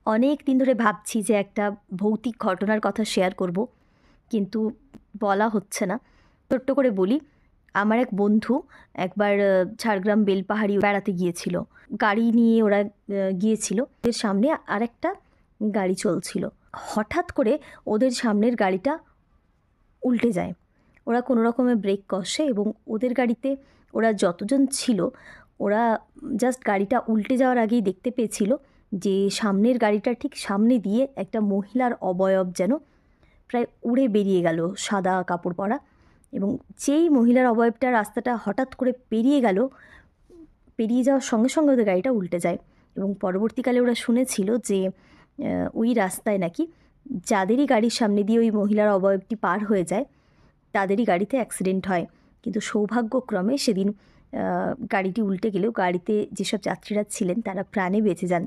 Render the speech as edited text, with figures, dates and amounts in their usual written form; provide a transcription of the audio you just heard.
অনেক দিন ধরে ভাবছি যে একটা ভৌতিক ঘটনার কথা শেয়ার করব, কিন্তু বলা হচ্ছে না। ছোট্ট করে বলি, আমার এক বন্ধু একবার ঝাড়গ্রাম বেলপাহাড়ি বেড়াতে গিয়েছিল। গাড়ি নিয়ে ওরা গিয়েছিল। ওদের সামনে আরেকটা গাড়ি চলছিল। হঠাৎ করে ওদের সামনের গাড়িটা উল্টে যায়। ওরা কোনো রকমে ব্রেক কষে এবং ওদের গাড়িতে ওরা যতজন ছিল, ওরা জাস্ট গাড়িটা উল্টে যাওয়ার আগেই দেখতে পেয়েছিল যে সামনের গাড়িটার ঠিক সামনে দিয়ে একটা মহিলার অবয়ব যেন প্রায় উড়ে বেরিয়ে গেল, সাদা কাপড় পরা। এবং যেই মহিলার অবয়বটা রাস্তাটা হঠাৎ করে পেরিয়ে গেল, পেরিয়ে যাওয়ার সঙ্গে সঙ্গে ওদের গাড়িটা উল্টে যায়। এবং পরবর্তীকালে ওরা শুনেছিল যে ওই রাস্তায় নাকি যাদেরই গাড়ির সামনে দিয়ে ওই মহিলার অবয়বটি পার হয়ে যায় তাদেরই গাড়িতে অ্যাক্সিডেন্ট হয়। কিন্তু সৌভাগ্যক্রমে সেদিন গাড়িটি উল্টে গেলেও গাড়িতে যেসব যাত্রীরা ছিলেন তারা প্রাণে বেঁচে যান।